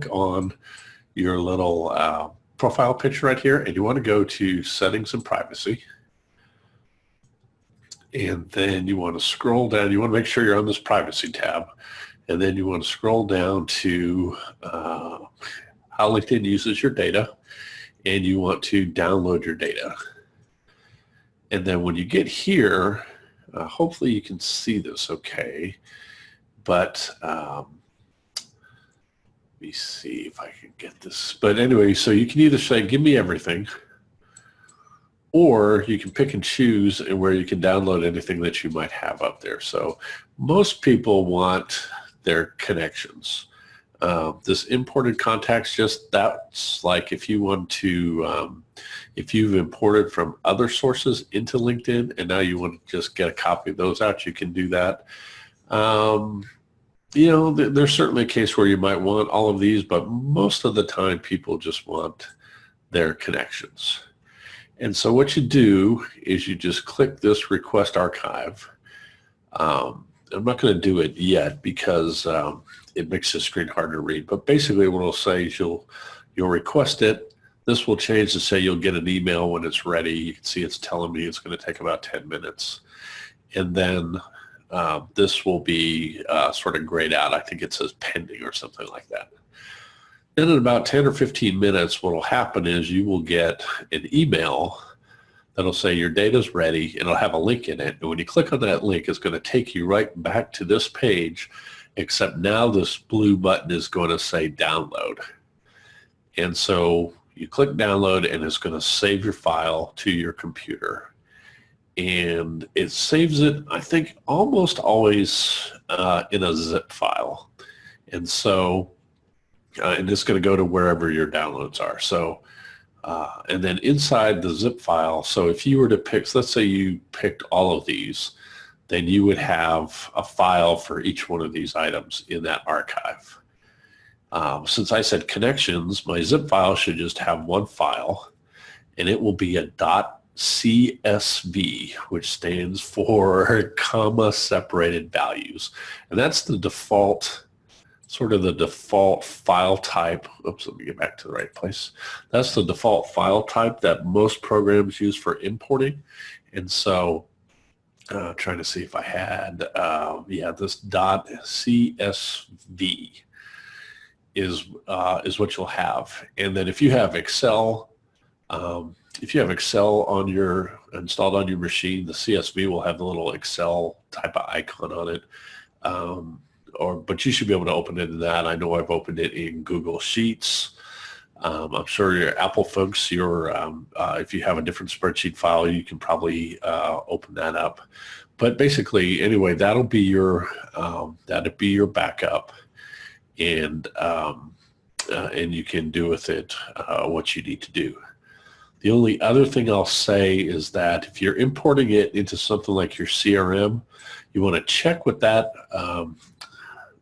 on your little profile picture right here, and you want to go to Settings and Privacy. And then you want to scroll down. You want to make sure you're on this Privacy tab. And then you want to scroll down to how LinkedIn uses your data. And you want to download your data. And then when you get here, hopefully you can see this okay. But let me see if I can get this. But anyway, so you can either say, give me everything, or you can pick and choose and where you can download anything that you might have up there. So most people want their connections. This imported contacts, that's like if you want to, if you've imported from other sources into LinkedIn and now you want to just get a copy of those out, you can do that. You know, there's certainly a case where you might want all of these, but most of the time people just want their connections. And so what you do is you just click this Request Archive. I'm not going to do it yet because it makes the screen hard to read. But basically what it'll say is you'll request it. This will change to say you'll get an email when it's ready. You can see it's telling me it's going to take about 10 minutes. And then this will be sort of grayed out. I think it says pending or something like that. Then in about 10 or 15 minutes, what will happen is you will get an email that'll say your data's ready, and it'll have a link in it. And when you click on that link, it's going to take you right back to this page, except now this blue button is going to say download. And so you click download, and it's going to save your file to your computer. And it saves it, I think, almost always in a zip file. And so and it's going to go to wherever your downloads are. So, and then inside the zip file, so if you were to pick, let's say you picked all of these, then you would have a file for each one of these items in that archive. Since I said connections, my zip file should just have one file, and it will be a .csv, which stands for comma separated values. And that's the default sort of the default file type. Oops, let me get back to the right place. That's the default file type that most programs use for importing. And so trying to see if I had, yeah, this .csv is what you'll have. And then if you have Excel, on your installed on your machine, the CSV will have the little Excel type of icon on it. But you should be able to open it in that. I know I've opened it in Google Sheets. I'm sure your Apple folks, if you have a different spreadsheet file, you can probably open that up. But basically, anyway, that'll be your backup, and you can do with it what you need to do. The only other thing I'll say is that if you're importing it into something like your CRM, you want to check with that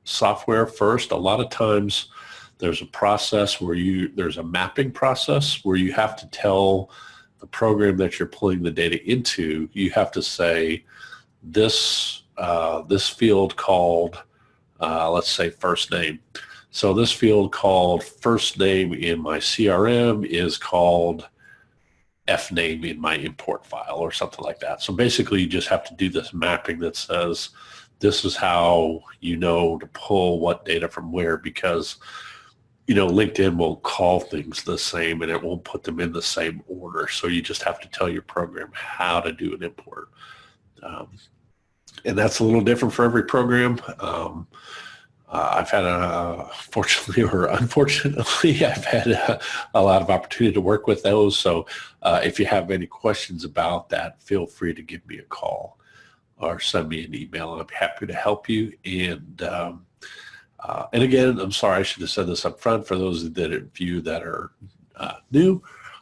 software first. A lot of times there's a process where there's a mapping process where you have to tell the program that you're pulling the data into, you have to say this field called, let's say first name. So this field called first name in my CRM is called F name in my import file or something like that. So basically you just have to do this mapping that says, this is how you know to pull what data from where, because LinkedIn won't call things the same and it won't put them in the same order. So you just have to tell your program how to do an import. And that's a little different for every program. I've had fortunately or unfortunately, I've had a lot of opportunity to work with those. So if you have any questions about that, feel free to give me a call or send me an email. I'm happy to help you. And again, I'm sorry, I should have said this up front. For those of you that are new,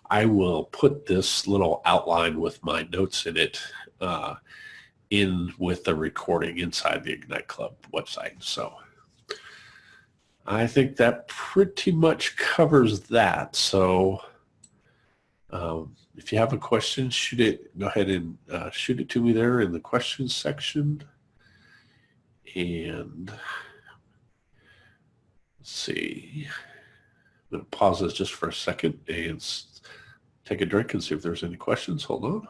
I will put this little outline with my notes in it in with the recording inside the Ignite Club website. So I think that pretty much covers that. So if you have a question, go ahead and shoot it to me there in the questions section. And let's see. I'm going to pause this just for a second and take a drink and see if there's any questions. Hold on.